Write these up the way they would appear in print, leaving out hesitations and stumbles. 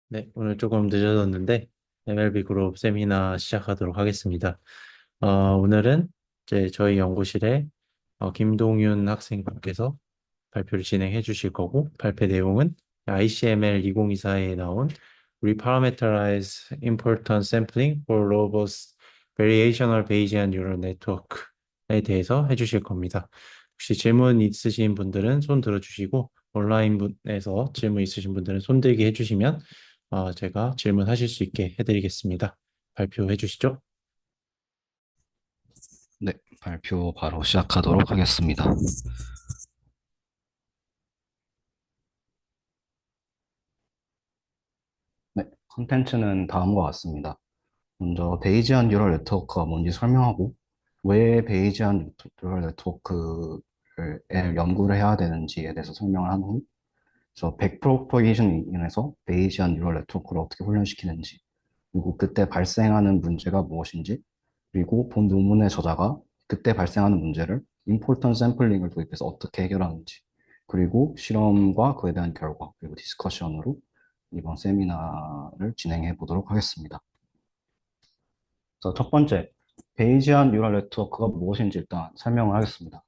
네, 오늘 조금 늦어졌는데 MLB 그룹 세미나 시작하도록 하겠습니다. 오늘은 이제 저희 연구실에 김동윤 학생님께서 발표를 진행해 주실 거고 발표 내용은 ICML 2024에 나온 Reparameterize Importance Sampling for Robust Variational Bayesian Neural Network에 대해서 해주실 겁니다. 혹시 질문 있으신 분들은 손 들어주시고 온라인에서 질문 있으신 분들은 손 들기 해주시면 제가 질문하실 수 있게 해드리겠습니다. 발표해 주시죠. 네, 발표 바로 시작하도록 하겠습니다. 네, 컨텐츠는 다음과 같습니다. 먼저 베이지안 뉴럴 네트워크가 뭔지 설명하고 왜 베이지안 뉴럴 네트워크를 연구를 해야 되는지에 대해서 설명을 한 후, 저 백프로포게이션을 이용해서 베이지안 뉴럴 네트워크를 어떻게 훈련시키는지, 그리고 그때 발생하는 문제가 무엇인지, 그리고 본 논문의 저자가 그때 발생하는 문제를 임포턴 샘플링을 도입해서 어떻게 해결하는지, 그리고 실험과 그에 대한 결과, 그리고 디스커션으로 이번 세미나를 진행해 보도록 하겠습니다. 그래서 첫 번째, 베이지안 뉴럴 네트워크가 무엇인지 일단 설명을 하겠습니다.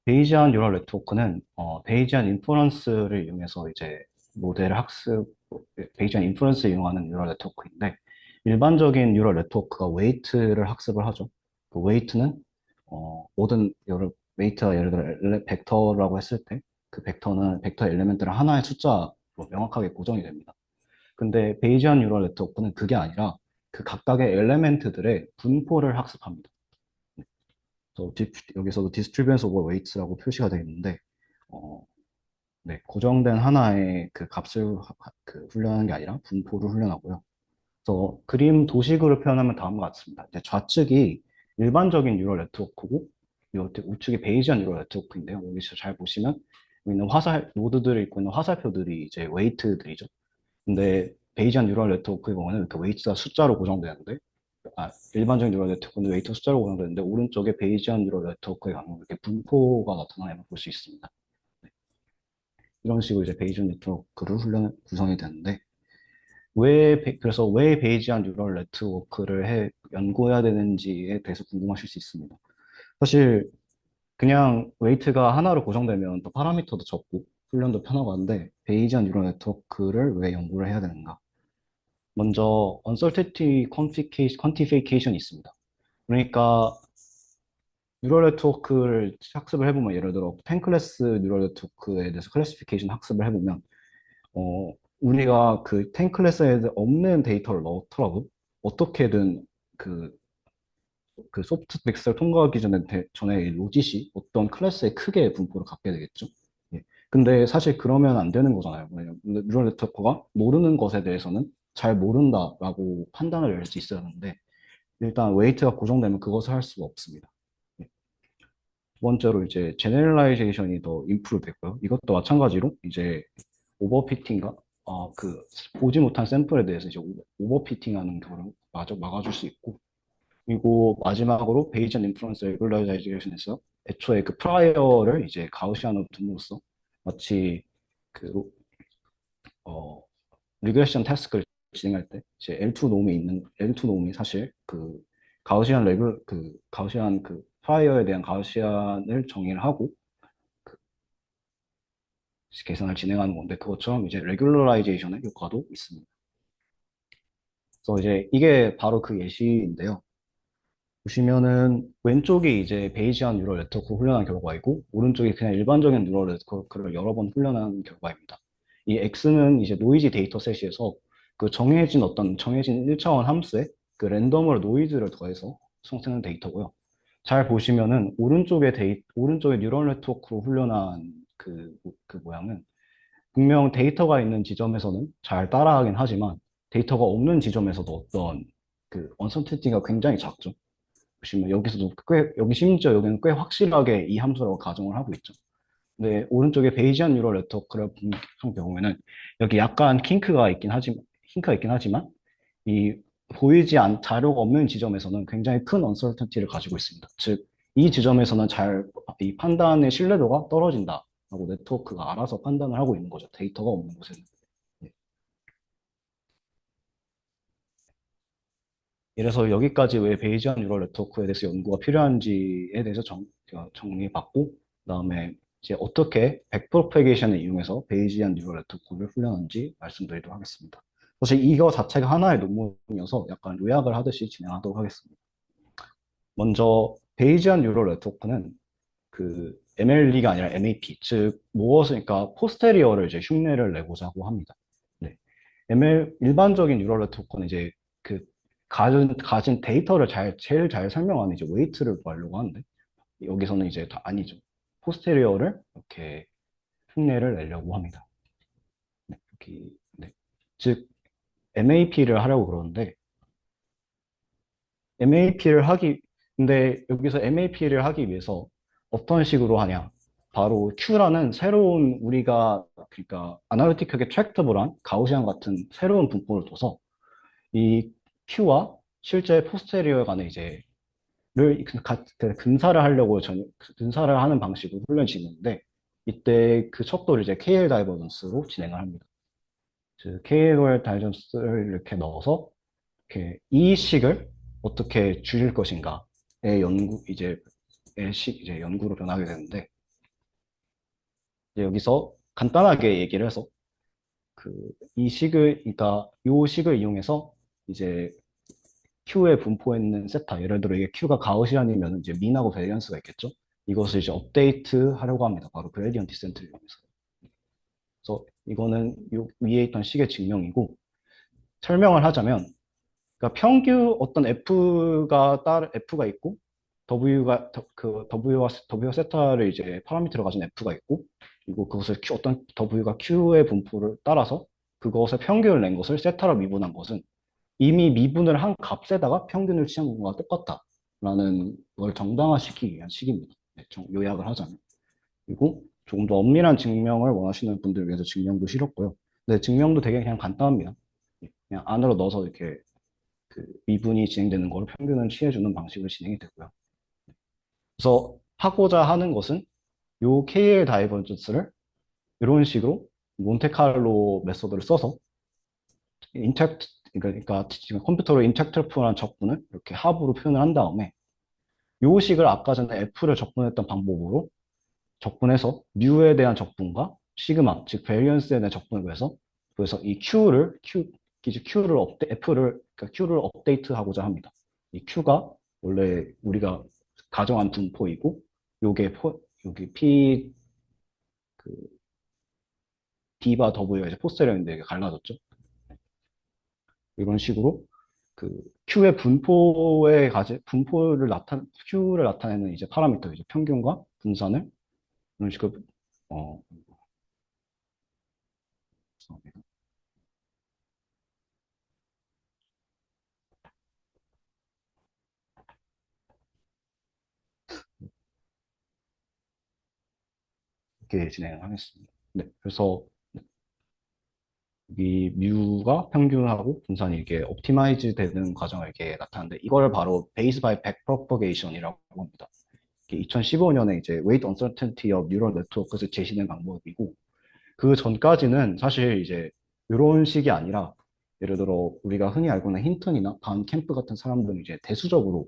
베이지안 뉴럴 네트워크는 베이지안 인퍼런스를 이용해서 이제 모델 학습, 베이지안 인퍼런스를 이용하는 뉴럴 네트워크인데 일반적인 뉴럴 네트워크가 웨이트를 학습을 하죠. 그 웨이트는 모든 웨이트가 예를 들어 벡터라고 했을 때 그 벡터는 벡터 엘리멘트를 하나의 숫자로 명확하게 고정이 됩니다. 근데 베이지안 뉴럴 네트워크는 그게 아니라 그 각각의 엘리멘트들의 분포를 학습합니다. 여기서도 distribution over weights라고 표시가 되어 있는데, 어, 네, 고정된 하나의 그 값을 훈련하는 게 아니라 분포를 훈련하고요. 그래서 그림 도식으로 표현하면 다음과 같습니다. 이제 좌측이 일반적인 뉴럴 네트워크고, 이 우측이 베이지안 뉴럴 네트워크인데요. 여기서 잘 보시면, 여기 있는 노드들이 있고 있는 화살표들이 이제 웨이트들이죠. 근데 베이지안 뉴럴 네트워크의 경우는 그 웨이트가 숫자로 고정되는데, 일반적인 뉴럴 네트워크는 웨이트 숫자로 고정되는데 오른쪽에 베이지안 뉴럴 네트워크에 가면 이렇게 분포가 나타나는 걸 볼 수 있습니다. 네, 이런 식으로 이제 베이지안 네트워크를 구성이 되는데 그래서 왜 베이지안 뉴럴 네트워크를 연구해야 되는지에 대해서 궁금하실 수 있습니다. 사실 그냥 웨이트가 하나로 고정되면 또 파라미터도 적고 훈련도 편하고 한데 베이지안 뉴럴 네트워크를 왜 연구를 해야 되는가? 먼저 uncertainty quantification이 있습니다. 그러니까 뉴럴 네트워크를 학습을 해보면 예를 들어 10 클래스 뉴럴 네트워크에 대해서 클래시피케이션 학습을 해보면 우리가 그 10 클래스에 없는 데이터를 넣더라도 어떻게든 그, 그 소프트 텍스트를 통과하기 전에 이 로짓이 어떤 클래스의 크게 분포를 갖게 되겠죠. 예. 근데 사실 그러면 안 되는 거잖아요. 왜냐면 뉴럴 네트워크가 모르는 것에 대해서는 잘 모른다라고 판단을 낼 수 있어야 하는데 일단 웨이트가 고정되면 그것을 할 수가 없습니다. 예. 두 번째로 이제 제네럴라이제이션이 더 임프루브 됐고요. 이것도 마찬가지로 이제 오버피팅과 그 보지 못한 샘플에 대해서 이제 오버피팅하는 거를 막아줄 수 있고 그리고 마지막으로 베이지안 인프루언스 레귤라이제이션에서 애초에 그 프라이어를 이제 가우시안으로 둠으로써 마치 그 어, 리그레션 태스크를 진행할 때 이제 L2 놈이 사실 그 가우시안 그 프라이어에 대한 가우시안을 정의를 하고 그 계산을 진행하는 건데 그것처럼 이제 레귤러라이제이션의 효과도 있습니다. 그래서 이제 이게 바로 그 예시인데요. 보시면은 왼쪽이 이제 베이지안 뉴럴 네트워크 훈련한 결과이고 오른쪽이 그냥 일반적인 뉴럴 네트워크를 여러 번 훈련한 결과입니다. 이 X는 이제 노이즈 데이터셋에서 그 정해진 1차원 함수에 그 랜덤으로 노이즈를 더해서 생성된 데이터고요. 잘 보시면은 오른쪽에 뉴럴 네트워크로 훈련한 그 모양은 분명 데이터가 있는 지점에서는 잘 따라하긴 하지만 데이터가 없는 지점에서도 어떤 그 언서티티가 굉장히 작죠. 보시면 여기 심지어 여기는 꽤 확실하게 이 함수라고 가정을 하고 있죠. 근데 오른쪽에 베이지안 뉴럴 네트워크를 한 경우에는 여기 약간 킹크가 있긴 하지만 이 자료가 없는 지점에서는 굉장히 큰 언서턴티를 가지고 있습니다. 즉, 이 지점에서는 이 판단의 신뢰도가 떨어진다라고 네트워크가 알아서 판단을 하고 있는 거죠. 데이터가 없는 곳에는. 네. 이래서 여기까지 왜 베이지안 뉴럴 네트워크에 대해서 연구가 필요한지에 대해서 제가 정리받고, 그다음에 이제 어떻게 백프로페게이션을 이용해서 베이지안 뉴럴 네트워크를 훈련하는지 말씀드리도록 하겠습니다. 사실 이거 자체가 하나의 논문이어서 약간 요약을 하듯이 진행하도록 하겠습니다. 먼저 베이지안 뉴럴 네트워크는 그 MLE가 아니라 MAP, 즉 무엇을, 그러니까 포스테리어를 이제 흉내를 내고자 하고 합니다. 네. 일반적인 뉴럴 네트워크는 이제 그 가진 데이터를 제일 잘 설명하는 이제 웨이트를 구하려고 하는데, 여기서는 이제 다 아니죠. 포스테리어를 이렇게 흉내를 내려고 합니다. 네, 이렇게, 네. 즉 MAP를 하려고 그러는데, 근데 여기서 MAP를 하기 위해서 어떤 식으로 하냐? 바로 Q라는 새로운, 우리가, 그러니까 아날리틱하게 트랙터블한 가우시안 같은 새로운 분포를 둬서 이 Q와 실제 포스테리어 간의 이제 근사를 하려고 근사를 하는 방식으로 훈련이 진행되는데, 이때 그 척도를 이제 KL 다이버전스로 진행을 합니다. 즉 KL 다이버전스를 이렇게 넣어서 이렇게 이 식을 어떻게 줄일 것인가의 이제 연구로 변하게 되는데, 이제 여기서 간단하게 얘기를 해서 그 이 식을, 그러니까 이 식을 이용해서 이제 Q의 분포에 있는 세타, 예를 들어 이게 Q가 가우시안이면 이제 민하고 베리언스가 있겠죠. 이것을 이제 업데이트 하려고 합니다. 바로 그레디언트 디센트를 이용해서. 그래서 이거는 요 위에 있던 식의 증명이고, 설명을 하자면, 그러니까 어떤 F가 있고, W와 세타를 이제 파라미터를 가진 F가 있고, 그리고 그것을 어떤 W가 Q의 분포를 따라서 그것의 평균을 낸 것을 세타로 미분한 것은 이미 미분을 한 값에다가 평균을 취한 것과 똑같다라는 걸 정당화시키기 위한 식입니다. 네, 요약을 하자면. 그리고 조금 더 엄밀한 증명을 원하시는 분들을 위해서 증명도 실었고요. 근데 증명도 되게 그냥 간단합니다. 그냥 안으로 넣어서 이렇게 그 미분이 진행되는 거를 평균을 취해주는 방식으로 진행이 되고요. 그래서 하고자 하는 것은 요 KL 다이버전스를 이런 식으로 몬테칼로 메소드를 써서 인텍트, 그러니까 지금 컴퓨터로 인텍트프라는 적분을 이렇게 합으로 표현을 한 다음에 요 식을 아까 전에 F를 적분했던 방법으로 적분해서 뮤에 대한 적분과 시그마, 즉 베리언스에 대한 적분을 구해서, 그래서 이 Q를 그러니까 Q를 업데이트하고자 합니다. 이 Q가 원래 우리가 가정한 분포이고, 여기 P, 그 D바 W가 이제 포스테리어인데 이게 갈라졌죠. 이런 식으로 그 Q를 나타내는 이제 파라미터, 이제 평균과 분산을 이런 식으로 어, 이렇게 진행을 하겠습니다. 네, 그래서 이 뮤가 평균하고 분산이 이게 옵티마이즈 되는 과정을 이렇게 나타나는데, 이걸 바로 베이스 바이 백 프로퍼게이션이라고 합니다. 이게 2015년에 이제 웨이트 언서텐티 업 뉴럴 네트워크에서 제시된 방법이고, 그 전까지는 사실 이제 이런 식이 아니라, 예를 들어 우리가 흔히 알고 있는 힌턴이나 반 캠프 같은 사람들은 이제 대수적으로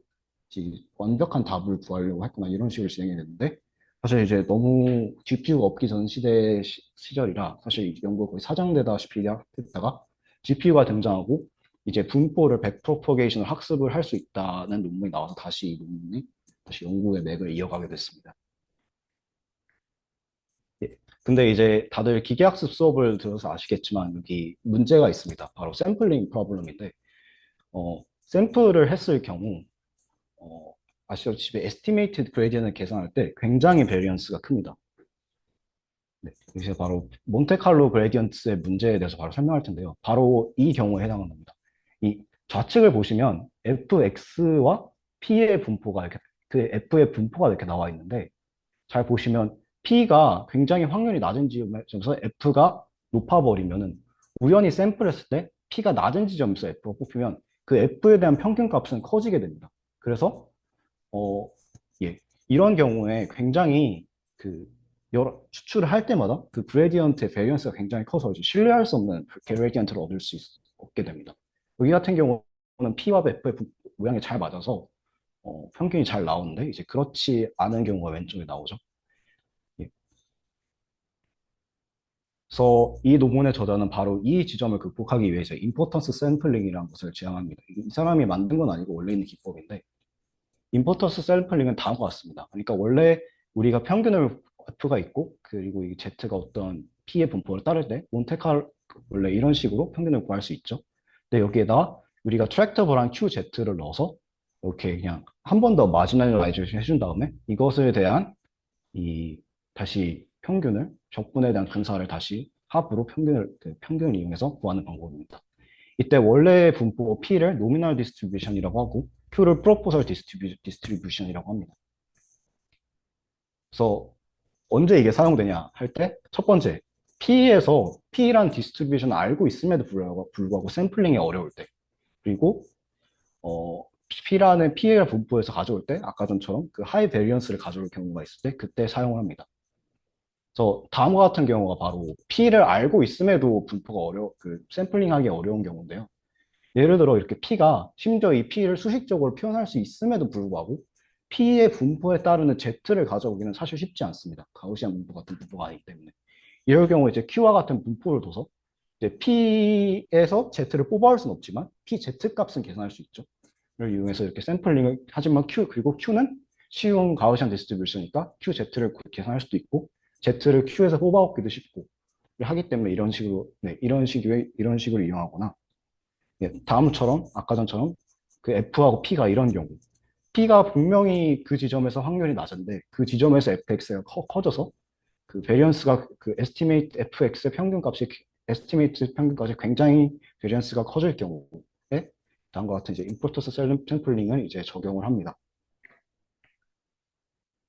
이제 완벽한 답을 구하려고 했거나 이런 식으로 진행이 됐는데, 사실 이제 너무 GPU가 없기 전 시절이라 사실 연구가 거의 사장되다시피 했다가 GPU가 등장하고 이제 분포를 백프로퍼게이션을 학습을 할 수 있다는 논문이 나와서 다시 이 논문이 다시 연구의 맥을 이어가게 됐습니다. 예. 근데 이제 다들 기계학습 수업을 들어서 아시겠지만 여기 문제가 있습니다. 바로 샘플링 프로블럼인데, 샘플을 했을 경우 아시다시피 에스티메이티드 그레디언을 계산할 때 굉장히 베리언스가 큽니다. 네, 이제 바로 몬테칼로 그레디언트의 문제에 대해서 바로 설명할 텐데요. 바로 이 경우에 해당하는 겁니다. 이 좌측을 보시면 fx와 p의 분포가 이렇게, 그 f의 분포가 이렇게 나와 있는데, 잘 보시면 P가 굉장히 확률이 낮은 지점에서 F가 높아버리면은, 우연히 샘플했을 때 P가 낮은 지점에서 F가 뽑히면 그 F에 대한 평균값은 커지게 됩니다. 그래서 어, 예, 이런 경우에 굉장히 그 여러 추출을 할 때마다 그 그레디언트의 베리언스가 굉장히 커서 이제 신뢰할 수 없는 그레디언트를 얻을 수 없게 됩니다. 여기 같은 경우 P와 F의 모양이 잘 맞아서 평균이 잘 나오는데 이제 그렇지 않은 경우가 왼쪽에 나오죠. 예. 그래서 이 논문의 저자는 바로 이 지점을 극복하기 위해서 임포턴스 샘플링이라는 것을 지향합니다. 이 사람이 만든 건 아니고 원래 있는 기법인데 임포턴스 샘플링은 다음과 같습니다. 그러니까 원래 우리가 평균을 F가 있고 그리고 이 Z가 어떤 P의 분포를 따를 때 몬테칼 원래 이런 식으로 평균을 구할 수 있죠. 근데 여기에다 우리가 트랙터블한 QZ를 넣어서 이렇게 그냥 한 번 더 마지널라이제이션 해준 다음에 이것에 대한 이 다시 평균을 적분에 대한 근사를 다시 합으로 평균을 이용해서 구하는 방법입니다. 이때 원래 분포 P를 노미널 디스트리뷰션이라고 하고 Q를 프로포설 디스트리뷰션이라고 합니다. 그래서 언제 이게 사용되냐 할 때 첫 번째 P에서 P란 디스트리뷰션을 알고 있음에도 불구하고 샘플링이 어려울 때 그리고 어, P라는 P의 분포에서 가져올 때 아까 전처럼 그 하이 베리언스를 가져올 경우가 있을 때 그때 사용을 합니다. 그래서 다음과 같은 경우가 바로 P를 알고 있음에도 분포가 샘플링하기 어려운 경우인데요. 예를 들어 이렇게 P가 심지어 이 P를 수식적으로 표현할 수 있음에도 불구하고 P의 분포에 따르는 Z를 가져오기는 사실 쉽지 않습니다. 가우시안 분포 같은 분포가 아니기 때문에. 이럴 경우 이제 Q와 같은 분포를 둬서 이제 P에서 Z를 뽑아올 수는 없지만 PZ 값은 계산할 수 있죠. 를 이용해서 이렇게 샘플링을 하지만 그리고 Q는 쉬운 가우시안 디스트리뷰션이니까 QZ를 계산할 수도 있고 Z를 Q에서 뽑아오기도 쉽고 하기 때문에 이런 식으로 이런 식으로 이용하거나 예, 다음처럼 아까 전처럼 그 F하고 P가 이런 경우 P가 분명히 그 지점에서 확률이 낮은데 그 지점에서 fx가 커져서 그 베리언스가 그 에스티메이트 fx의 평균값이 에스티메이트 평균값이 굉장히 베리언스가 커질 경우에 다음과 같은 이제 임포터스 샘플링을 이제 적용을 합니다.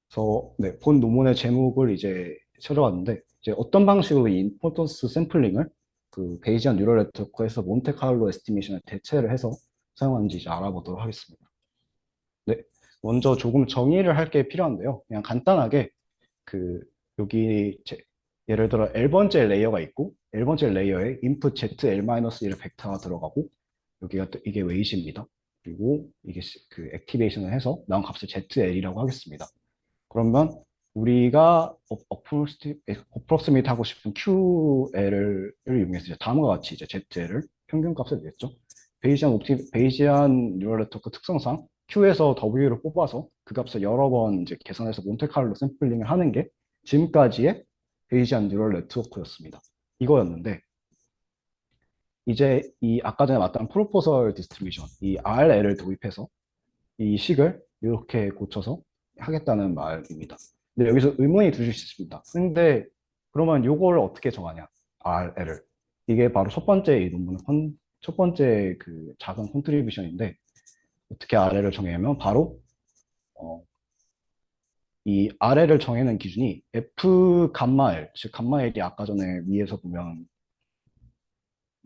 그래서 네, 본 논문의 제목을 이제 찾아왔는데 이제 어떤 방식으로 이 임포턴스 샘플링을 그 베이지안 뉴럴 네트워크에서 몬테카를로 에스티메이션을 대체를 해서 사용하는지 이제 알아보도록 하겠습니다. 네, 먼저 조금 정의를 할 게 필요한데요. 그냥 간단하게 그 여기 예를 들어 L번째 레이어가 있고 L번째 레이어에 input ZL-1의 벡터가 들어가고 여기가 또 이게 웨이트입니다. 그리고 이게 그 액티베이션을 해서 나온 값을 ZL이라고 하겠습니다. 그러면 우리가 어프로스미트 하고 싶은 QL을 이용해서 이제 다음과 같이 이제 ZL을 평균값을 내겠죠. 베이지안 뉴럴 네트워크 특성상 Q에서 W를 뽑아서 그 값을 여러 번 이제 계산해서 몬테카를로 샘플링을 하는 게 지금까지의 베이지안 뉴럴 네트워크였습니다. 이거였는데 이제 이 아까 전에 말했던 프로포설 디스트리뷰션 이 RL을 도입해서 이 식을 이렇게 고쳐서 하겠다는 말입니다. 근데 여기서 의문이 드실 수 있습니다. 근데 그러면 이걸 어떻게 정하냐? RL을. 이게 바로 첫 번째 이 논문의 첫 번째 그 작은 컨트리뷰션인데 어떻게 RL을 정하냐면 바로 어, 이 RL을 정하는 기준이 F 감마 L, 즉 감마 L이 아까 전에 위에서 보면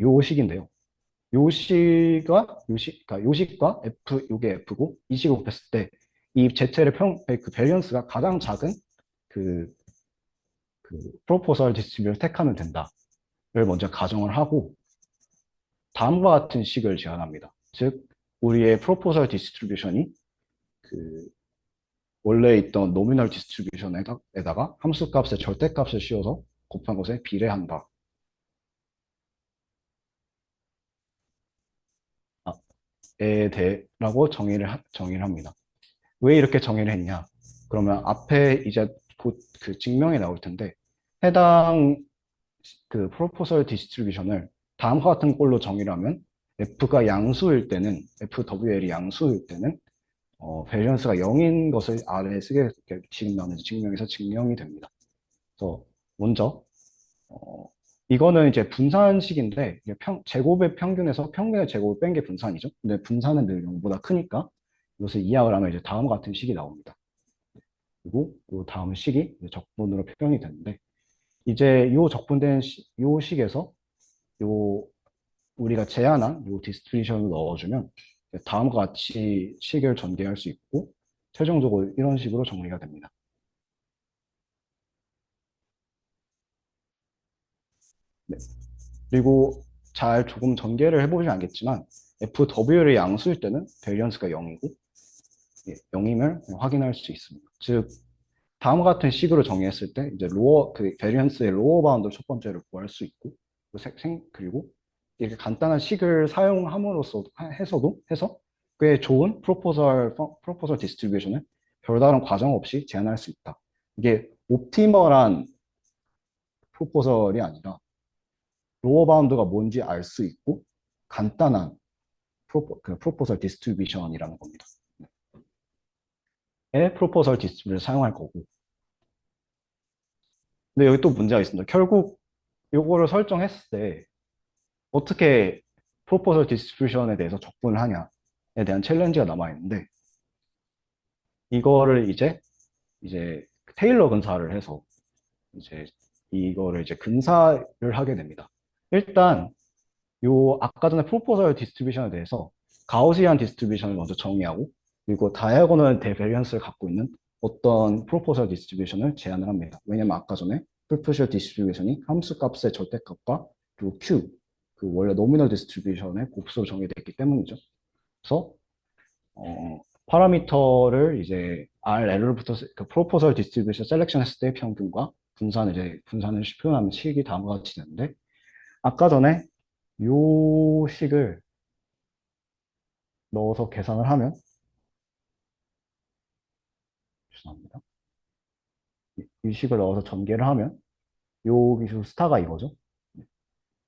요 식인데요. 그러니까 요식과 요게 F고 이 식을 곱했을 때 이 Z의 그 밸런스가 가장 작은 그, 그 프로포설 디스트리뷰를 택하면 된다를 먼저 가정을 하고 다음과 같은 식을 제안합니다. 즉 우리의 프로포설 디스트리뷰션이 그 원래 있던 노미널 디스트리뷰션에다가 함수값의 절대값을 씌워서 곱한 것에 비례한다. 아, 에 대라고 정의를 합니다. 왜 이렇게 정의를 했냐? 그러면 앞에 이제 곧 그 증명이 나올 텐데 해당 그 프로포설 디스트리뷰션을 다음과 같은 꼴로 정의를 하면 F가 양수일 때는 FWL이 양수일 때는 밸런스가 0인 것을 아래에 쓰게 지금 나오는 증명에서 증명이 됩니다. 그래서 먼저 어, 이거는 이제 분산식인데 이게 제곱의 평균에서 평균의 제곱을 뺀 게 분산이죠. 근데 분산은 늘 0보다 크니까 이것을 이항을 하면 이제 다음과 같은 식이 나옵니다. 그리고 그 다음 식이 이제 적분으로 표현이 되는데 이제 요 식에서 요 우리가 제한한 요 디스트리뷰션을 넣어주면 다음과 같이 식을 전개할 수 있고 최종적으로 이런 식으로 정리가 됩니다. 네. 그리고 잘 조금 전개를 해보시면 알겠지만 FW를 양수일 때는 베리언스가 0이고 0이면 확인할 수 있습니다. 즉 다음과 같은 식으로 정의했을 때 이제 로어 그 베리언스의 로어 바운드 첫 번째를 구할 수 있고 그리고 이렇게 간단한 식을 사용함으로써 해서 꽤 좋은 프로포설 디스트리뷰션을 별다른 과정 없이 제안할 수 있다. 이게 옵티멀한 프로포설이 아니라 로어 바운드가 뭔지 알 수 있고 간단한 프로포설 디스트리뷰션이라는 겁니다. 의 프로포설 디스트리뷰션을 사용할 거고. 근데 여기 또 문제가 있습니다. 결국 요거를 설정했을 때 어떻게 프로포설 디스트리뷰션에 대해서 접근을 하냐에 대한 챌린지가 남아 있는데 이거를 이제 테일러 근사를 해서 이제 이거를 이제 근사를 하게 됩니다. 일단 요 아까 전에 프로포설 디스트리뷰션에 대해서 가우시안 디스트리뷰션을 먼저 정의하고 그리고 다이아고널 대베리언스를 갖고 있는 어떤 프로포설 디스트리뷰션을 제안을 합니다. 왜냐면 아까 전에 프로포설 디스트리뷰션이 함수 값의 절대값과 그리고 Q 그 원래 노미널 디스트리뷰션의 곱수로 정의됐기 때문이죠. 그래서 파라미터를 이제 RL로부터 그 프로포설 디스트리뷰션 셀렉션 했을 때 평균과 분산을 표현하면 식이 다음과 같이 되는데 아까 전에 요 식을 넣어서 계산을 하면 죄송합니다. 이 식을 넣어서 전개를 하면 여기서 스타가 이거죠.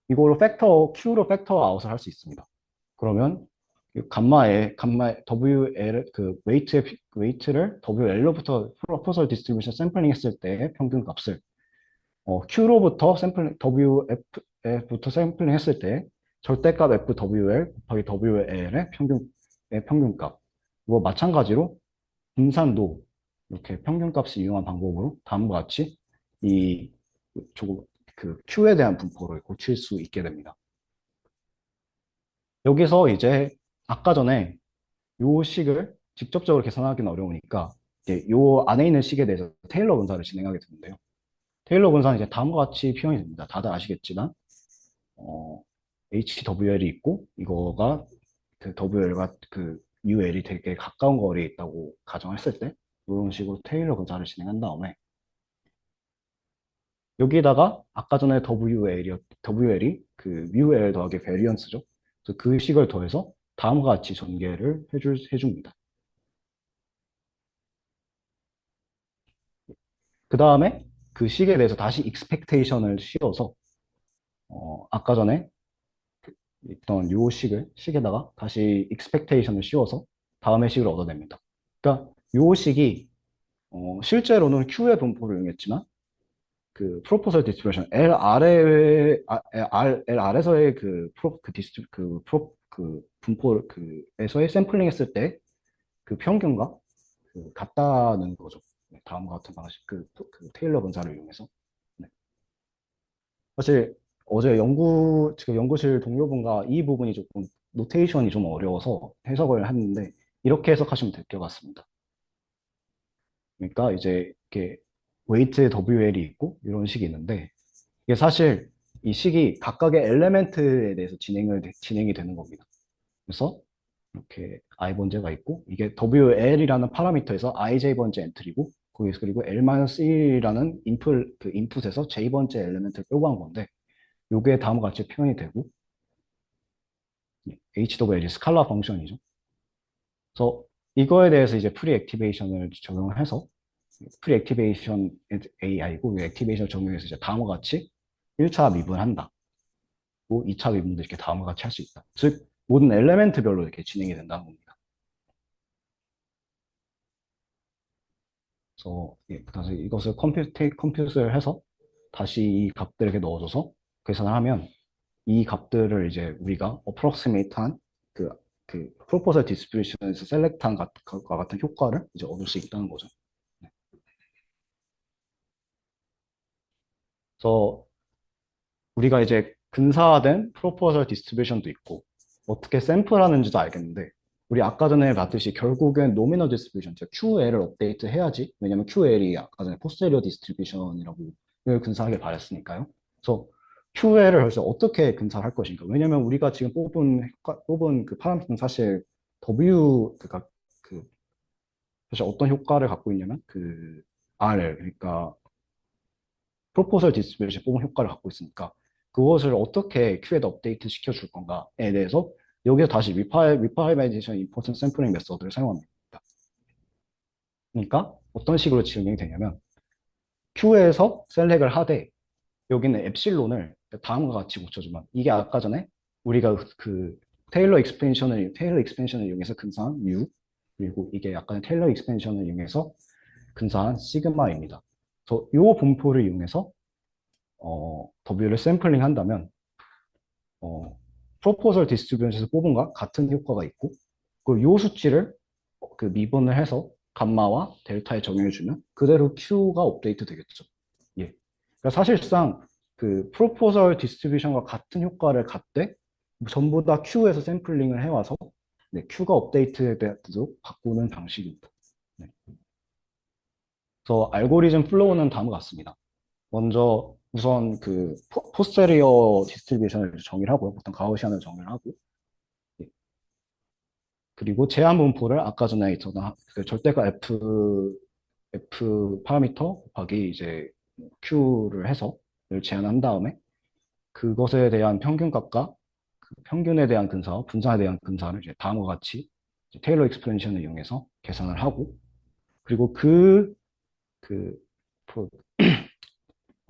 이걸로 Q로 팩터 아웃을 할 수 있습니다. 그러면 감마의 WL 그 웨이트를 WL로부터 프로포설 디스트리뷰션 샘플링 했을 때 평균 값을 Q로부터 WF부터 샘플링 했을 때 절대값 FWL 곱하기 WL의 평균값. 이거 마찬가지로 분산도 이렇게 평균값을 이용한 방법으로 다음과 같이 이 조금 그 Q에 대한 분포를 고칠 수 있게 됩니다. 여기서 이제 아까 전에 요 식을 직접적으로 계산하기는 어려우니까 이제 요 안에 있는 식에 대해서 테일러 분사를 진행하게 되는데요. 테일러 분사는 이제 다음과 같이 표현이 됩니다. 다들 아시겠지만 HWL이 있고 이거가 그 WL과 그 UL이 되게 가까운 거리에 있다고 가정했을 때 이런 식으로 테일러 분사를 진행한 다음에 여기에다가 아까 전에 WL이 그 UL 더하기 베리언스죠. 그래서 그 식을 더해서 다음과 같이 전개를 해줍니다. 그 다음에 그 식에 대해서 다시 익스펙테이션을 씌워서 아까 전에 있던 요 식에다가 다시 익스펙테이션을 씌워서 다음의 식을 얻어냅니다. 그러니까 요 식이 실제로는 Q의 분포를 이용했지만 그 프로포설 디스트리뷰션 L 아래서의 그 분포 그에서의 샘플링 했을 때 그 평균과 그 같다는 거죠. 네, 다음과 같은 방식 그 테일러 분사를 이용해서 네. 사실 어제 지금 연구실 동료분과 이 부분이 조금 노테이션이 좀 어려워서 해석을 했는데 이렇게 해석하시면 될 것 같습니다. 그러니까 이제 이렇게 웨이트 WL이 있고 이런 식이 있는데 이게 사실 이 식이 각각의 엘레멘트에 대해서 진행이 되는 겁니다. 그래서 이렇게 I 번째가 있고 이게 WL이라는 파라미터에서 IJ 번째 엔트리고 거기서 그리고 L-1이라는 인풋에서 J 번째 엘레멘트를 빼고 한 건데 요게 다음과 같이 표현이 되고 HWL이 스칼라 펑션이죠. 그래서 이거에 대해서 이제 프리 액티베이션을 적용을 해서 프리 액티베이션 AI고 이 액티베이션 적용해서 이제 다음과 같이 1차 미분한다. 2차 미분도 이렇게 다음과 같이 할 수 있다. 즉 모든 엘레멘트별로 이렇게 진행이 된다는 겁니다. 그래서 이것을 컴퓨트를 해서 다시 이 값들을 이렇게 넣어줘서 계산을 하면 이 값들을 이제 우리가 approximate한 그 proposal distribution에서 셀렉트한 것과 같은 효과를 이제 얻을 수 있다는 거죠. 네. 그래서 우리가 이제 근사화된 proposal distribution도 있고 어떻게 샘플하는지도 알겠는데 우리 아까 전에 봤듯이 결국엔 노미널 디스트리뷰션, 즉 QL을 업데이트 해야지. 왜냐면 QL이 아까 전에 포스테리어 디스트리뷰션이라고 를 근사하게 말했으니까요. 그래서 QA를 그래서 어떻게 근사할 것인가? 왜냐면 우리가 지금 뽑은 그 파라미터는 사실 W, 그러니까 그, 사실 어떤 효과를 갖고 있냐면 그 R, 그러니까 프로포설 디스트리뷰션 뽑은 효과를 갖고 있으니까 그것을 어떻게 Q에다 업데이트 시켜줄 건가에 대해서 여기서 다시 리파이메이제이션 임포턴트 샘플링 메서드를 사용합니다. 그러니까 어떤 식으로 진행이 되냐면 Q에서 셀렉을 하되 여기는 엡실론을 다음과 같이 고쳐주면 이게 아까 전에 우리가 그 테일러 익스펜션을 이용해서 근사한 U 그리고 이게 약간 테일러 익스펜션을 이용해서 근사한 시그마입니다. 그래서 이 분포를 이용해서 W를 샘플링 한다면 프로포설 디스트리뷰션에서 뽑은 것 같은 효과가 있고 그리고 이 수치를 그 미분을 해서 감마와 델타에 적용해주면 그대로 Q가 업데이트 되겠죠. 예. 그러니까 사실상 그 프로포설 디스트리뷰션과 같은 효과를 갖되 전부 다 Q에서 샘플링을 해와서 네, Q가 업데이트되도록 바꾸는 방식입니다. 네. 그래서 알고리즘 플로우는 다음과 같습니다. 먼저 우선 그 포스테리어 디스트리뷰션을 정의를 하고요. 보통 가우시안을 정의를 하고 예. 그리고 제한 분포를 아까 전에 있었던 그 절대값 F 파라미터 곱하기 이제 Q를 해서 제한한 다음에 그것에 대한 평균값과 그 평균에 대한 근사와 분산에 대한 근사를 이제 다음과 같이 이제 테일러 익스프레션을 이용해서 계산을 하고 그리고 그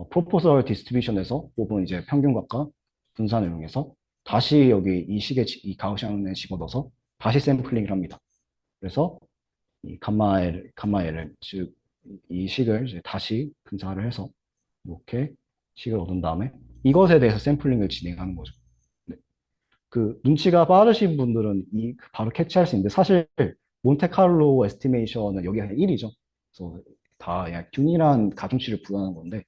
프로포설 디스트리뷰션에서 뽑은 이제 평균값과 분산을 이용해서 다시 여기 이 가우시안에 집어넣어서 다시 샘플링을 합니다. 그래서 이 감마 L을 즉 이 식을 이제 다시 분사를 해서 이렇게 식을 얻은 다음에 이것에 대해서 샘플링을 진행하는 거죠. 네. 그 눈치가 빠르신 분들은 바로 캐치할 수 있는데 사실 몬테카를로 에스티메이션은 여기가 그냥 1이죠. 그래서 다 그냥 균일한 가중치를 부여하는 건데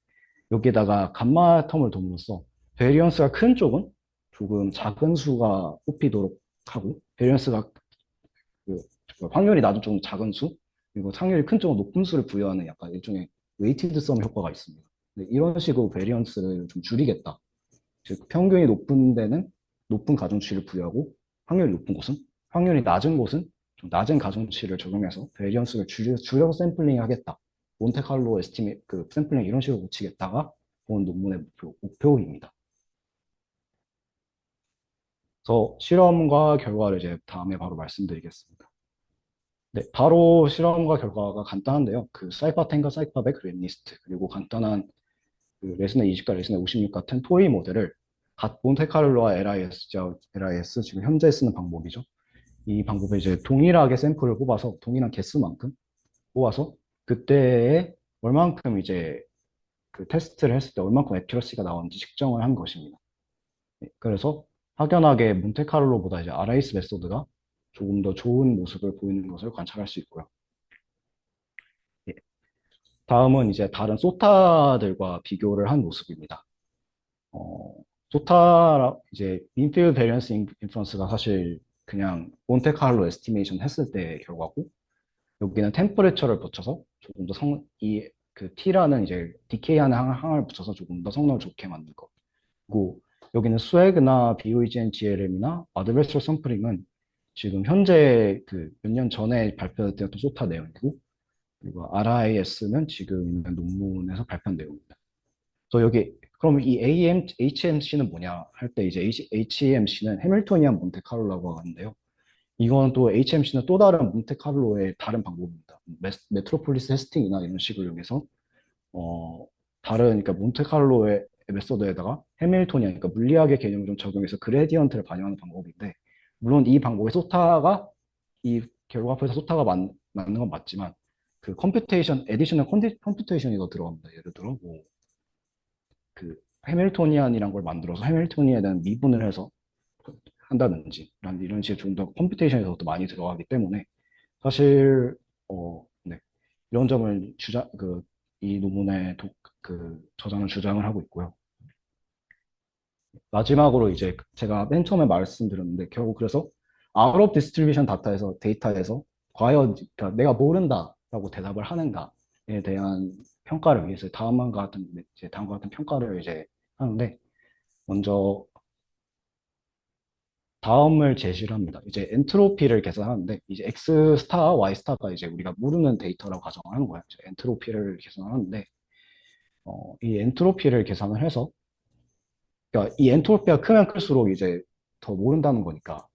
여기에다가 감마 텀을 둠으로써 베리언스가 큰 쪽은 조금 작은 수가 뽑히도록 하고 베리언스가 그 확률이 낮은 쪽은 작은 수 그리고 확률이 큰 쪽은 높은 수를 부여하는 약간 일종의 웨이티드 썸 효과가 있습니다. 근데 이런 식으로 베리언스를 좀 줄이겠다. 즉 평균이 높은 데는 높은 가중치를 부여하고 확률이 높은 곳은 확률이 낮은 곳은 좀 낮은 가중치를 적용해서 베리언스를 줄여서 샘플링 하겠다. 몬테칼로 에스티메 그 샘플링 이런 식으로 고치겠다가 본 논문의 목표입니다. 그래서 실험과 결과를 이제 다음에 바로 말씀드리겠습니다. 네, 바로 실험과 결과가 간단한데요. 그 사이파텐과 사이파백 랩리스트 그리고 간단한 그 레슨의 20과 레슨의 56 같은 토이 모델을 갓 몬테카를로와 LIS 지금 현재 쓰는 방법이죠. 이 방법에 이제 동일하게 샘플을 뽑아서 동일한 개수만큼 뽑아서 그때에 얼만큼 이제 그 테스트를 했을 때 얼만큼 애큐러시가 나오는지 측정을 한 것입니다. 네, 그래서 확연하게 몬테카를로보다 이제 RIS 메소드가 조금 더 좋은 모습을 보이는 것을 관찰할 수 있고요. 예, 다음은 이제 다른 소타들과 비교를 한 모습입니다. 어, 소타 이제 인필 베리언스 인프런스가 사실 그냥 몬테카를로 에스티메이션 했을 때 결과고 여기는 템퍼레처를 붙여서 조금 더 이 그 T라는 이제 디케이하는 항을 붙여서 조금 더 성능을 좋게 만든 거. 그리고 여기는 스웨그나 BOEGN GLM이나 아드베스럴 샘플링은 지금 현재 그 몇 년 전에 발표됐던 소타 내용이고 그리고 RIS는 지금 있는 논문에서 발표한 내용입니다. 또 여기 그럼 이 HMC는 뭐냐 할 때 이제 HMC는 해밀토니안 몬테카를로라고 하는데요. 이건 또 HMC는 또 다른 몬테카를로의 다른 방법입니다. 메트로폴리스 테스팅이나 이런 식을 이용해서 어 다른 그러니까 몬테카를로의 메소드에다가 해밀토니안 그러니까 물리학의 개념을 좀 적용해서 그레디언트를 반영하는 방법인데 물론 이 방법의 소타가 이 결과표에서 소타가 맞는 건 맞지만 그 컴퓨테이션 에디셔널 컴퓨테이션이 더 들어갑니다. 예를 들어 뭐 그 해밀토니안이란 걸 만들어서 해밀토니안에 대한 미분을 해서 한다든지 이런 식의 좀 더 컴퓨테이션이 더 많이 들어가기 때문에 사실 네. 이런 점을 이 논문의 그 저자는 주장을 하고 있고요. 마지막으로 이제 제가 맨 처음에 말씀드렸는데 결국 그래서 out of distribution 데이터에서 과연 그러니까 내가 모른다라고 대답을 하는가에 대한 평가를 위해서 다음과 같은 평가를 이제 하는데 먼저 다음을 제시를 합니다. 이제 엔트로피를 계산하는데 이제 X 스타, Y 스타가 이제 우리가 모르는 데이터라고 가정을 하는 거예요. 이제 엔트로피를 계산하는데 이 엔트로피를 계산을 해서 그러니까 이 엔트로피가 크면 클수록 이제 더 모른다는 거니까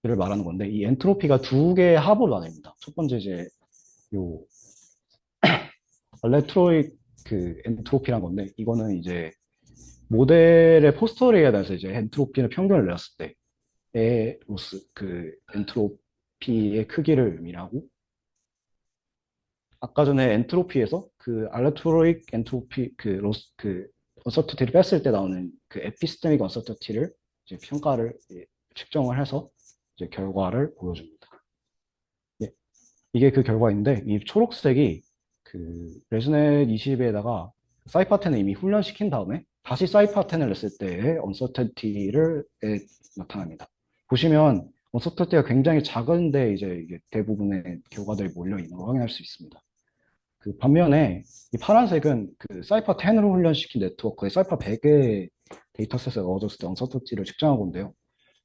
이를 말하는 건데 이 엔트로피가 두 개의 합으로 나뉩니다. 첫 번째 이제 요 알레트로익 그 엔트로피란 건데 이거는 이제 모델의 포스터리에 대해서 이제 엔트로피는 평균을 내렸을 때의 로스 그 엔트로피의 크기를 의미하고 아까 전에 엔트로피에서 그 알레트로익 엔트로피 그 로스 그 언서터티를 뺐을 때 나오는 그 에피스테믹 언서터티를 이제 평가를 측정을 해서 이제 결과를 보여줍니다. 예, 이게 그 결과인데 이 초록색이 그 레즈넷 20에다가 사이파텐을 이미 훈련시킨 다음에 다시 사이파텐을 냈을 때의 언서터티를 나타납니다. 보시면 언서터티가 굉장히 작은데 이제 이게 대부분의 결과들이 몰려 있는 걸 확인할 수 있습니다. 그 반면에 이 파란색은 그 사이파 10으로 훈련시킨 네트워크에 사이파 100의 데이터셋을 넣어줬을 때 언서터티를 측정한 건데요.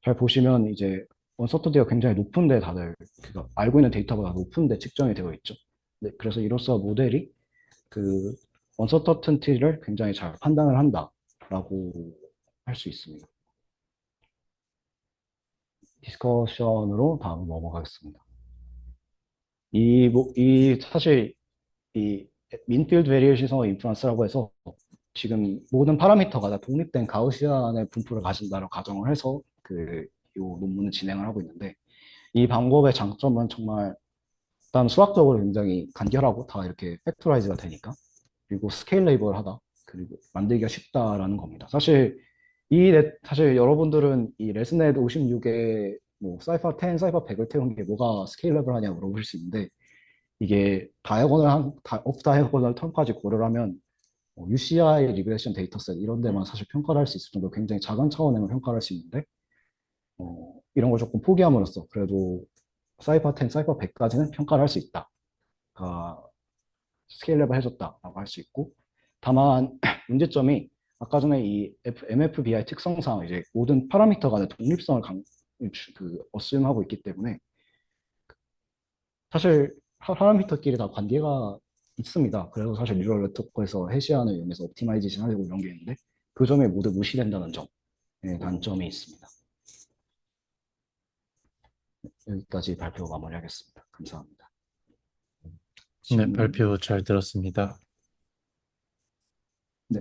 잘 보시면 이제 언서터티가 굉장히 높은데 다들 그 알고 있는 데이터보다 높은데 측정이 되어 있죠. 네, 그래서 이로써 모델이 그 언서터틴티를 굉장히 잘 판단을 한다라고 할 수 있습니다. 디스커션으로 다음 넘어가겠습니다. 이 사실 이 민필드 베리에이션 인프런스라고 해서 지금 모든 파라미터가 다 독립된 가우시안의 분포를 가진다고 가정을 해서 이 논문을 진행을 하고 있는데 이 방법의 장점은 정말 일단 수학적으로 굉장히 간결하고 다 이렇게 팩토라이즈가 되니까 그리고 스케일레이블하다 그리고 만들기가 쉽다라는 겁니다. 사실 여러분들은 이 레스넷 56에 뭐 사이파 10, 사이파 100을 태운 게 뭐가 스케일러블하냐 물어보실 수 있는데 이게 오프 다이아고널 텀까지 고려를 하면 UCI 리그레션 데이터셋 이런 데만 사실 평가를 할 수 있을 정도로 굉장히 작은 차원에만 평가를 할 수 있는데 이런 걸 조금 포기함으로써 그래도 사이버 10, 사이버 100까지는 평가를 할 수 있다. 가 스케일able 해줬다라고 할 수 있고 다만 문제점이 아까 전에 이 MFBI 특성상 이제 모든 파라미터 간의 독립성을 어스임하고 있기 때문에 사실 파라미터끼리 다 관계가 있습니다. 그래서 사실 뉴럴 네트워크에서 해시안을 이용해서 옵티마이제이션 하려고 이런 게 있는데 그 점이 모두 무시된다는 점에 단점이 있습니다. 여기까지 발표 마무리하겠습니다. 감사합니다. 네, 질문, 발표 잘 들었습니다. 네,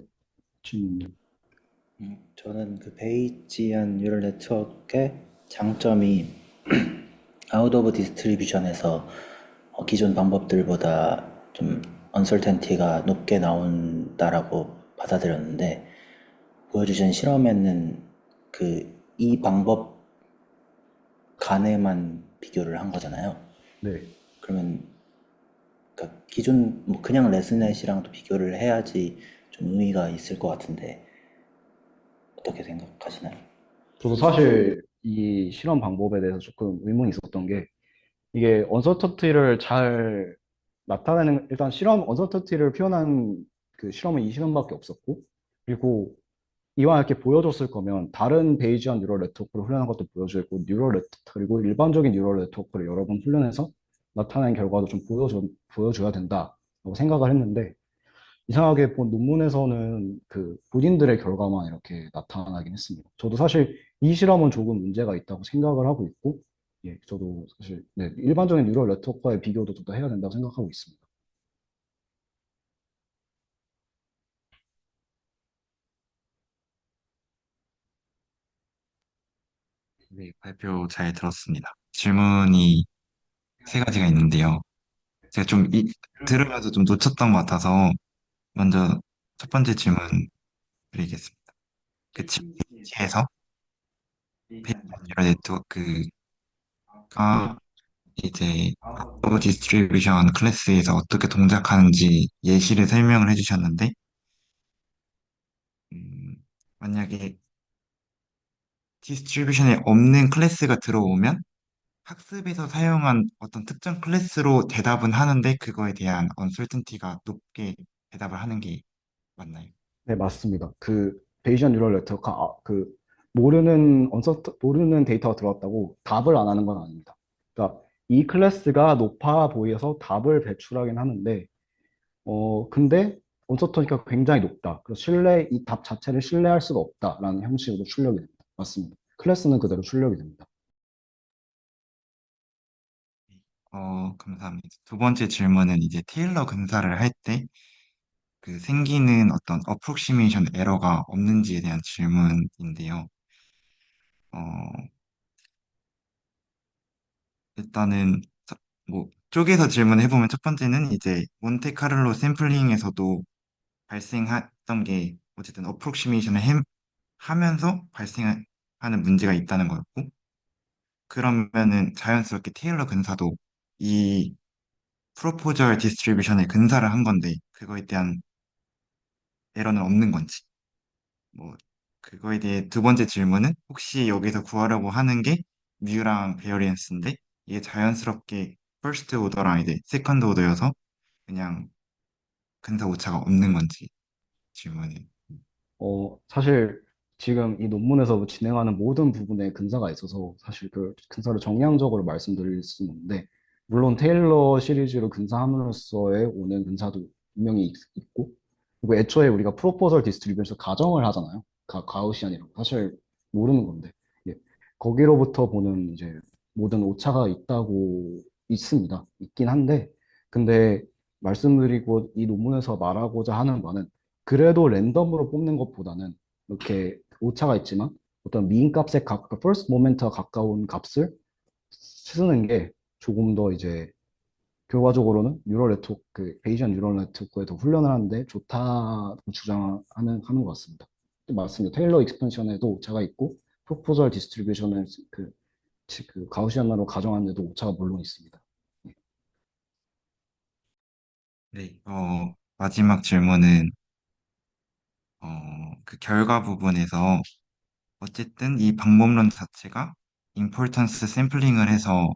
질문. 저는 그 베이지안 뉴럴 네트워크의 장점이 아웃 오브 디스트리뷰션에서 기존 방법들보다 좀 언설텐티가 높게 나온다라고 받아들였는데 보여주신 실험에는 그 이 방법 간에만 비교를 한 거잖아요. 네, 그러면 그러니까 기존 뭐 그냥 레스넷이랑도 비교를 해야지 좀 의미가 있을 것 같은데 어떻게 생각하시나요? 저도 사실 이 실험 방법에 대해서 조금 의문이 있었던 게 이게 언서터티를 잘 나타내는 일단 실험 언서터티를 표현한 그 실험은 이 실험밖에 없었고 그리고 이왕 이렇게 보여줬을 거면 다른 베이지안 뉴럴 네트워크를 훈련한 것도 보여줘야 고 그리고 일반적인 뉴럴 네트워크를 여러 번 훈련해서 나타낸 결과도 좀 보여줘야 된다라고 생각을 했는데 이상하게 본 논문에서는 그 본인들의 결과만 이렇게 나타나긴 했습니다. 저도 사실 이 실험은 조금 문제가 있다고 생각을 하고 있고, 예, 저도 사실 네, 일반적인 뉴럴 네트워크와의 비교도 좀 더 해야 된다고 생각하고 있습니다. 네, 발표 잘 들었습니다. 질문이 세 가지가 있는데요. 제가 들으면서 좀 놓쳤던 것 같아서 먼저 첫 번째 질문 드리겠습니다. 그 칩페이지에서 페이지 뉴럴 네트워크가 이제 오브 디스트리뷰션 클래스에서 어떻게 동작하는지 예시를 설명을 해주셨는데, 음, 만약에 디스트리뷰션에 없는 클래스가 들어오면 학습에서 사용한 어떤 특정 클래스로 대답은 하는데 그거에 대한 언설튼티가 높게 대답을 하는 게 맞나요? 네, 맞습니다. 베이지언 뉴럴 네트워크가 모르는 데이터가 들어왔다고 답을 안 하는 건 아닙니다. 그러니까 이 클래스가 높아 보여서 답을 배출하긴 하는데 근데 언서터니가 굉장히 높다. 그래서 이 답 자체를 신뢰할 수가 없다라는 형식으로 출력이 됩니다. 맞습니다. 클래스는 그대로 출력이 됩니다. 감사합니다. 두 번째 질문은 이제 테일러 검사를 할 때 그 생기는 어떤 어프록시메이션 에러가 없는지에 대한 질문인데요. 어, 일단은 뭐 쪼개서 질문해보면 첫 번째는 이제 몬테카를로 샘플링에서도 발생했던 게 어쨌든 어프록시메이션을 하면서 발생하는 문제가 있다는 거였고 그러면은 자연스럽게 테일러 근사도 이 프로포절 디스트리뷰션에 근사를 한 건데 그거에 대한 에러는 없는 건지 뭐 그거에 대해 두 번째 질문은 혹시 여기서 구하려고 하는 게 뮤랑 베어리언스인데 이게 자연스럽게 퍼스트 오더랑 이제 세컨드 오더여서 그냥 근사 오차가 없는 건지 질문이. 사실 지금 이 논문에서 진행하는 모든 부분에 근사가 있어서 사실 그 근사를 정량적으로 말씀드릴 수는 없는데, 물론 테일러 시리즈로 근사함으로써의 오는 근사도 분명히 있고, 그리고 애초에 우리가 프로포설 디스트리뷰션에서 가정을 하잖아요. 가우시안이라고. 사실 모르는 건데. 예. 거기로부터 보는 이제 모든 오차가 있습니다. 있긴 한데, 근데 말씀드리고 이 논문에서 말하고자 하는 바는 그래도 랜덤으로 뽑는 것보다는 이렇게 오차가 있지만 어떤 미인 값에 first moment와 가까운 값을 쓰는 게 조금 더 이제 결과적으로는 뉴럴 네트워크, 베이지언 뉴럴 네트워크에 더 훈련을 하는데 좋다고 하는 것 같습니다. 맞습니다. 테일러 익스펜션에도 오차가 있고 프로포절 디스트리뷰션을 가우시안으로 가정하는데도 오차가 물론 있습니다. 네, 마지막 질문은 그 결과 부분에서 어쨌든 이 방법론 자체가 임포턴스 샘플링을 해서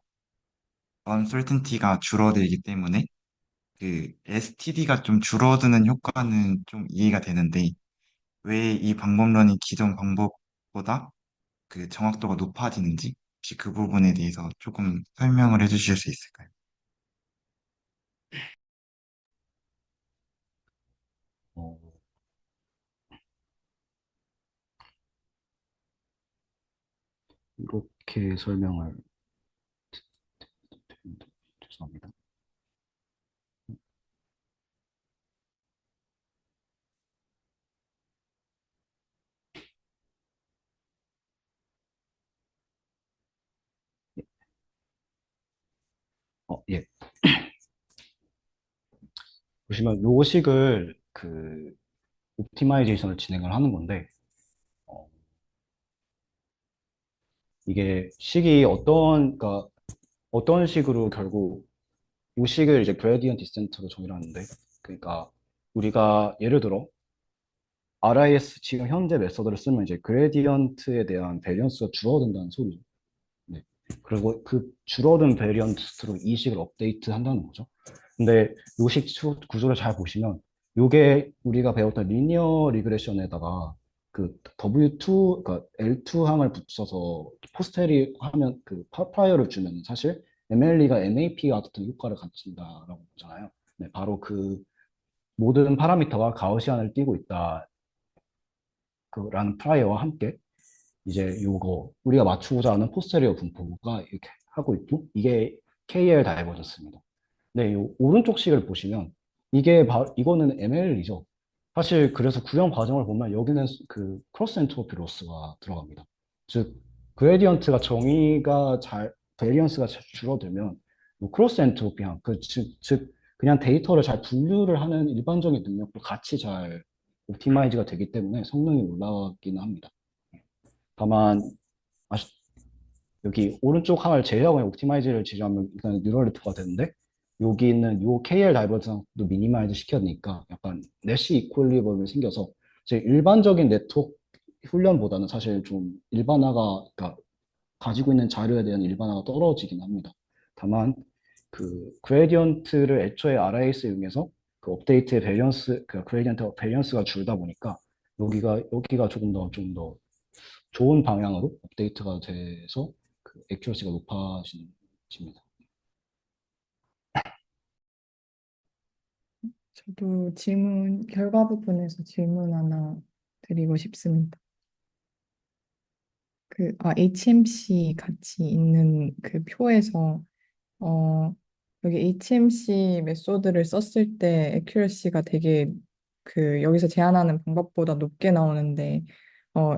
uncertainty가 줄어들기 때문에 그 STD가 좀 줄어드는 효과는 좀 이해가 되는데 왜 이 방법론이 기존 방법보다 그 정확도가 높아지는지 혹시 그 부분에 대해서 조금 설명을 해주실 수 있을까요? 어, 이렇게 설명을 죄송합니다. 예. 보시면 요 식을 옵티마이제이션을 진행을 하는 건데, 어, 이게 식이 그러니까 어떤 식으로 결국 요 식을 이제 그레디언트 디센트로 정의하는데, 그러니까 우리가 예를 들어 RIS 지금 현재 메서드를 쓰면 이제 그레디언트에 대한 베리언스가 줄어든다는 소리죠. 네. 그리고 그 줄어든 베리언트로 이 식을 업데이트 한다는 거죠. 근데 요식 구조를 잘 보시면 요게 우리가 배웠던 리니어 리그레션에다가 그 W2, 그러니까 L2 항을 붙여서 포스테리 하면 프라이어를 주면 사실 MLE가 MAP와 같은 효과를 갖춘다라고 보잖아요. 네, 바로 그 모든 파라미터가 가우시안을 띠고 있다라는 프라이어와 함께 이제 요거 우리가 맞추고자 하는 포스테리어 분포가 이렇게 하고 있고 이게 KL 다이버전스입니다. 네, 요 오른쪽 식을 보시면 이거는 ML이죠. 사실 그래서 구형 과정을 보면 여기는 그 크로스 엔트로피 로스가 들어갑니다. 즉 그레디언트가 베리언스가 줄어들면 요 크로스 엔트로피한 즉 그냥 데이터를 잘 분류를 하는 일반적인 능력도 같이 잘 옵티마이즈가 되기 때문에 성능이 올라가기는 합니다. 다만 아시- 여기 오른쪽 항을 제외하고 그냥 옵티마이즈를 지정하면 일단 뉴럴 네트워크가 되는데 여기 있는 요 KL 다이버전스도 미니마이즈 시켜니까 약간 내시 이퀄리브럼이 생겨서 제 일반적인 네트워크 훈련보다는 사실 좀 그러니까 가지고 있는 자료에 대한 일반화가 떨어지긴 합니다. 다만 그레디언트를 애초에 RIS 이용해서 그 업데이트의 밸런스 그 그레디언트 밸런스가 줄다 보니까 여기가 조금 더 좋은 방향으로 업데이트가 돼서 그 액큐러시가 높아집니다. 저도 결과 부분에서 질문 하나 드리고 싶습니다. HMC 같이 있는 그 표에서, 어, 여기 HMC 메소드를 썼을 때 accuracy가 되게 여기서 제한하는 방법보다 높게 나오는데,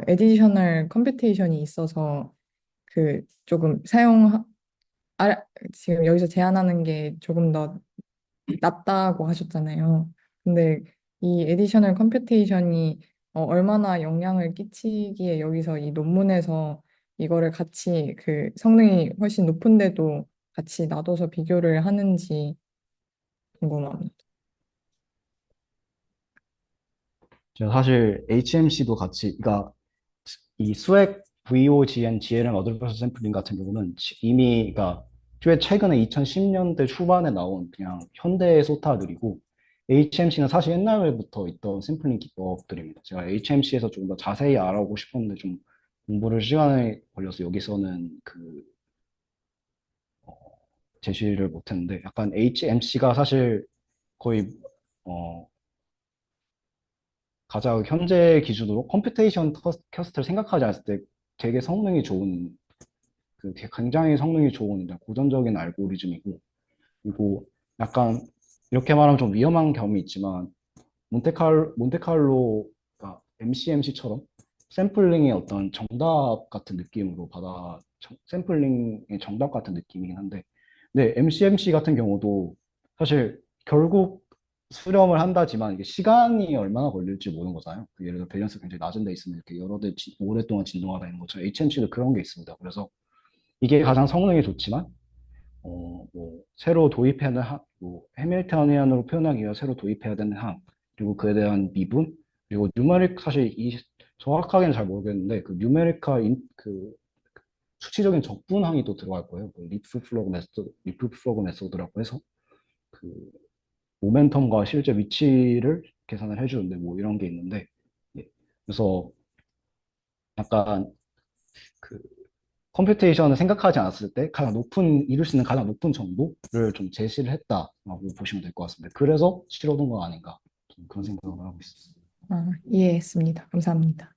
additional computation이 있어서 조금 지금 여기서 제한하는 게 조금 더 낮다고 하셨잖아요. 근데 이 에디셔널 컴퓨테이션이 얼마나 영향을 끼치기에 여기서 이 논문에서 이거를 같이 성능이 훨씬 높은데도 같이 놔둬서 비교를 하는지 궁금합니다. 제가 사실 HMC도 같이, 그러니까 이 수액 VOGN, GLM 어드버스 샘플링 같은 경우는 이미, 그러니까 꽤 최근에 2010년대 초반에 나온 그냥 현대 소타들이고, HMC는 사실 옛날부터 있던 샘플링 기법들입니다. 제가 HMC에서 조금 더 자세히 알아보고 싶었는데 좀 공부를 시간이 걸려서 여기서는 제시를 못했는데, 약간 HMC가 사실 거의 어, 가장 현재 기준으로 컴퓨테이션 커스트를 생각하지 않을 때 되게 성능이 좋은, 되게 굉장히 성능이 좋은 이제 고전적인 알고리즘이고, 그리고 약간 이렇게 말하면 좀 위험한 점이 있지만, 몬테칼로가 MCMC처럼 샘플링의 어떤 정답 같은 느낌으로 샘플링의 정답 같은 느낌이긴 한데, 근데 MCMC 같은 경우도 사실 결국 수렴을 한다지만 이게 시간이 얼마나 걸릴지 모르는 거잖아요. 예를 들어 밸런스 굉장히 낮은 데 있으면 이렇게 여러 대 오랫동안 진동하다 있는 것처럼 HMC도 그런 게 있습니다. 그래서 이게 가장 성능이 좋지만 뭐, 새로 도입해야 하는 뭐, 해밀턴이안으로 표현하기 위해 새로 도입해야 되는 항, 그리고 그에 대한 미분, 그리고 뉴메릭, 사실 정확하게는 잘 모르겠는데, 그 뉴메리카, 수치적인 적분항이 또 들어갈 거예요. 리프 플로그 메소드라고 해서, 그, 모멘텀과 실제 위치를 계산을 해주는데, 뭐, 이런 게 있는데, 예. 그래서 약간, 그, 컴퓨테이션을 생각하지 않았을 때 이룰 수 있는 가장 높은 정도를 좀 제시를 했다라고 보시면 될 것 같습니다. 그래서 치러둔 거 아닌가, 좀 그런 생각을 하고 있습니다. 이해했습니다. 감사합니다.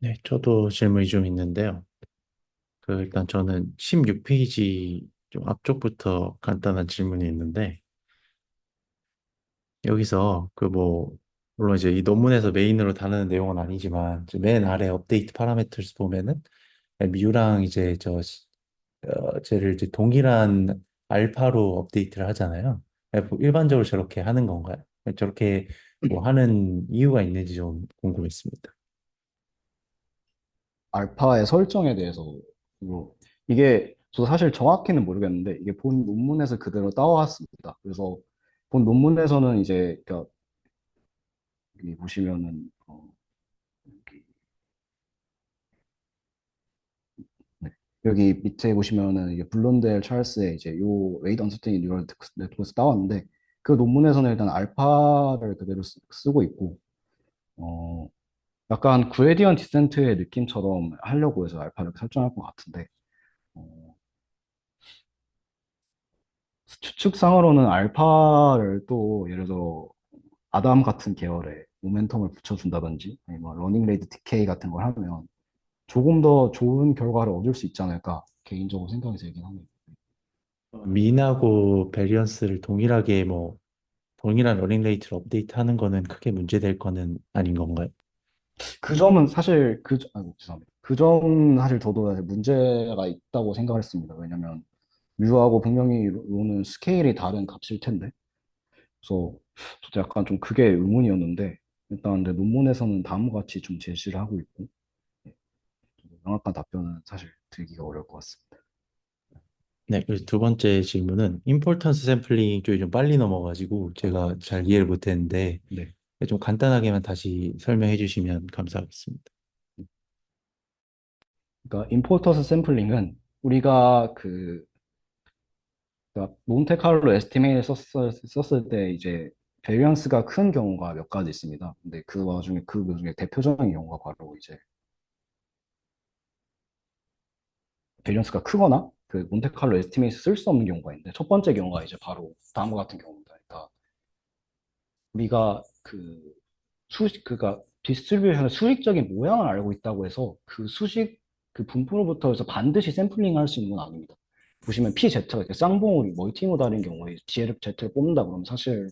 네, 저도 질문이 좀 있는데요. 일단 저는 16페이지 좀 앞쪽부터 간단한 질문이 있는데, 여기서 물론 이제 이 논문에서 메인으로 다루는 내용은 아니지만, 이제 맨 아래 업데이트 파라미터스 보면은, 뮤랑 이제 쟤를 이제 동일한 알파로 업데이트를 하잖아요. 일반적으로 저렇게 하는 건가요? 저렇게 뭐 하는 이유가 있는지 좀 궁금했습니다. 알파의 설정에 대해서, 뭐 이게 저도 사실 정확히는 모르겠는데 이게 본 논문에서 그대로 따와왔습니다. 그래서 본 논문에서는 이제, 그러니까 여기 보시면은 네. 여기 밑에 보시면은 이게 블론델 찰스의 이제 요 웨이트 언서테인 뉴럴 네트워크에서 따왔는데, 그 논문에서는 일단 알파를 그대로 쓰고 있고, 어 약간 그레디언 디센트의 느낌처럼 하려고 해서 알파를 설정할 것 같은데, 어, 추측상으로는 알파를 또 예를 들어 아담 같은 계열의 모멘텀을 붙여준다든지 아니면 러닝 레이트 디케이 같은 걸 하면 조금 더 좋은 결과를 얻을 수 있지 않을까 개인적으로 생각이 들긴 합니다. 민하고 베리언스를 동일하게 동일한 러닝 레이트를 업데이트하는 거는 크게 문제될 거는 아닌 건가요? 그 점은 사실 아이고, 죄송합니다. 그 점은 사실 저도 사실 문제가 있다고 생각을 했습니다. 왜냐면 뮤하고 분명히 로는 스케일이 다른 값일 텐데, 그래서 저도 약간 좀 그게 의문이었는데, 일단 근데 논문에서는 다음과 같이 좀 제시를 하고 있고, 예, 좀 명확한 답변은 사실 드리기가 어려울 것 같습니다. 네, 그리고 두 번째 질문은 임포턴스 샘플링 쪽이 좀 빨리 넘어가지고 제가 잘 이해를 못했는데 네. 좀 간단하게만 다시 설명해 주시면 감사하겠습니다. 그러니까 임포터스 샘플링은 우리가 그러니까 몬테카를로 에스티메이트를 썼을 때 이제 베리언스가 큰 경우가 몇 가지 있습니다. 근데 그 와중에 그 중에 대표적인 경우가 바로 이제 베리언스가 크거나 그 몬테칼로 에스티메이트 쓸 수 없는 경우가 있는데 첫 번째 경우가 이제 바로 다음과 같은 경우입니다. 그러니까 우리가 그 그니까 디스트리뷰션의 수식적인 모양을 알고 있다고 해서 그 수식 그 분포로부터 해서 반드시 샘플링 할 수 있는 건 아닙니다. 보시면 PZ가 이렇게 쌍봉우리 멀티모달인 경우에 Z를 뽑는다 그러면 사실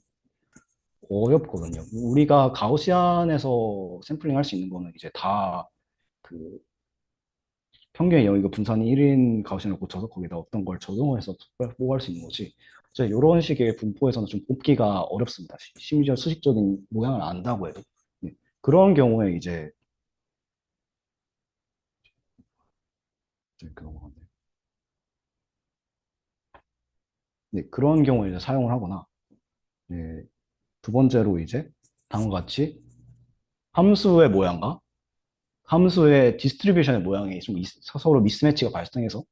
어렵거든요. 우리가 가우시안에서 샘플링 할 수 있는 거는 이제 다 그 평균의 영역이고 분산이 1인 가우시안을 고쳐서 거기다 어떤 걸 적용해서 뽑을 수 있는 거지. 이런 식의 분포에서는 좀 뽑기가 어렵습니다. 심지어 수식적인 모양을 안다고 해도. 예. 그런 경우에 이제 그런 거 같네요. 네, 그런 경우에 이제 사용을 하거나, 네, 두 번째로 이제 다음과 같이 함수의 모양과 함수의 디스트리뷰션의 모양이 좀 서로 미스매치가 발생해서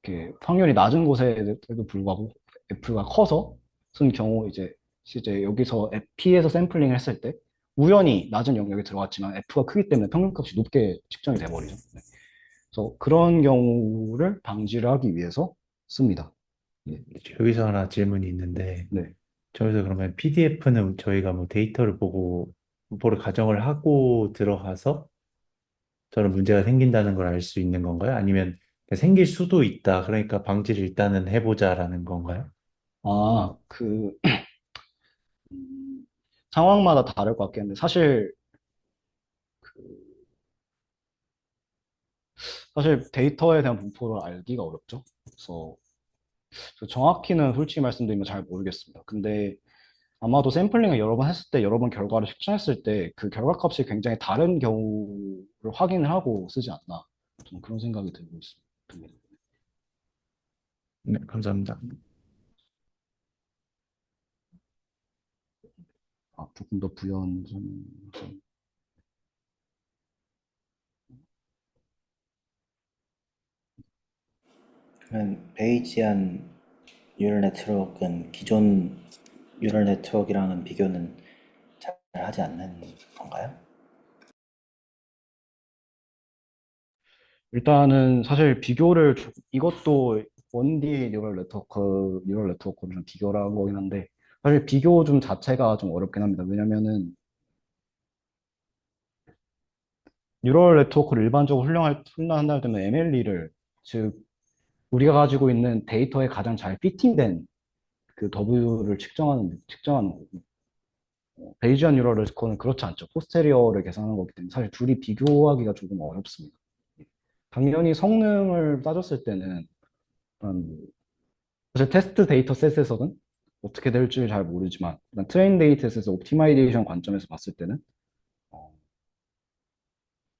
이렇게 확률이 낮은 곳에도 불구하고 F가 커서 쓴 경우 이제 실제 여기서 P에서 샘플링을 했을 때 우연히 낮은 영역에 들어갔지만 F가 크기 때문에 평균값이 높게 측정이 돼버리죠. 네. 그래서 그런 경우를 방지를 하기 위해서 씁니다. 네. 여기서 하나 질문이 있는데, 네. 저기서 그러면 PDF는 저희가 뭐 데이터를 보고, 보를 가정을 하고 들어가서 저런 문제가 생긴다는 걸 알 수 있는 건가요? 아니면 생길 수도 있다. 그러니까 방지를 일단은 해보자라는 건가요? 아, 상황마다 다를 것 같겠는데, 사실 데이터에 대한 분포를 알기가 어렵죠. 그래서 정확히는 솔직히 말씀드리면 잘 모르겠습니다. 근데 아마도 샘플링을 여러 번 했을 때, 여러 번 결과를 측정했을 때, 그 결과값이 굉장히 다른 경우를 확인을 하고 쓰지 않나. 저는 그런 생각이 들고 있습니다. 네, 감사합니다. 아, 조금 더 부연 그러면 베이지안 뉴럴 네트워크는 기존 뉴럴 네트워크랑은 비교는 잘 하지 않는 건가요? 일단은 사실 이것도 1D 뉴럴 네트워크를 좀 비교를 한 거긴 한데, 사실 비교 좀 자체가 좀 어렵긴 합니다. 왜냐면은 뉴럴 네트워크를 일반적으로 훈련한다 할 때는 MLE를, 즉, 우리가 가지고 있는 데이터에 가장 잘 피팅된 그 W를 측정하는 거고, 베이지안 뉴럴 네트워크는 그렇지 않죠. 포스테리어를 계산하는 거기 때문에 사실 둘이 비교하기가 조금 어렵습니다. 당연히 성능을 따졌을 때는, 음, 사실 테스트 데이터셋에서는 어떻게 될지 잘 모르지만, 일단 트레인 데이터셋에서 옵티마이제이션 관점에서 봤을 때는, 어,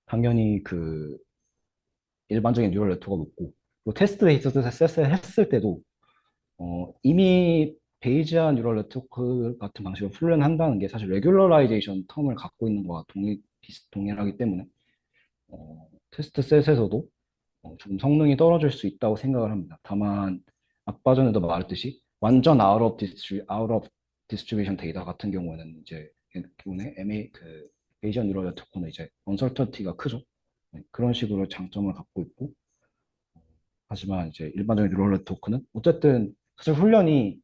당연히 일반적인 뉴럴 네트워크가 높고, 또 테스트 데이터셋을 했을 때도 이미 베이지안 뉴럴 네트워크 같은 방식으로 훈련한다는 게 사실 레귤러라이제이션 텀을 갖고 있는 거와 동일하기 때문에 테스트 셋에서도 조금 성능이 떨어질 수 있다고 생각을 합니다. 다만 아까 전에도 말했듯이 완전 out of distribution 데이터 같은 경우에는 이제 기본에 베이지안 뉴럴 네트워크는 이제 언설턴티가 크죠. 네, 그런 식으로 장점을 갖고 있고, 하지만 이제 일반적인 뉴럴 네트워크는 어쨌든 사실 훈련이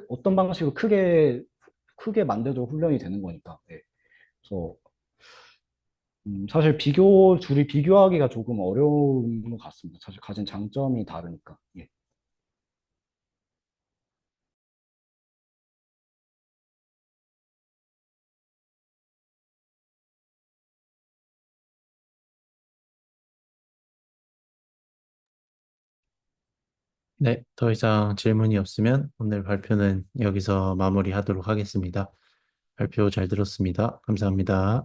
어떤 방식으로 크게 만들도록 훈련이 되는 거니까. 예. 그래서 사실 둘이 비교하기가 조금 어려운 것 같습니다. 사실 가진 장점이 다르니까. 예. 네, 더 이상 질문이 없으면 오늘 발표는 여기서 마무리하도록 하겠습니다. 발표 잘 들었습니다. 감사합니다.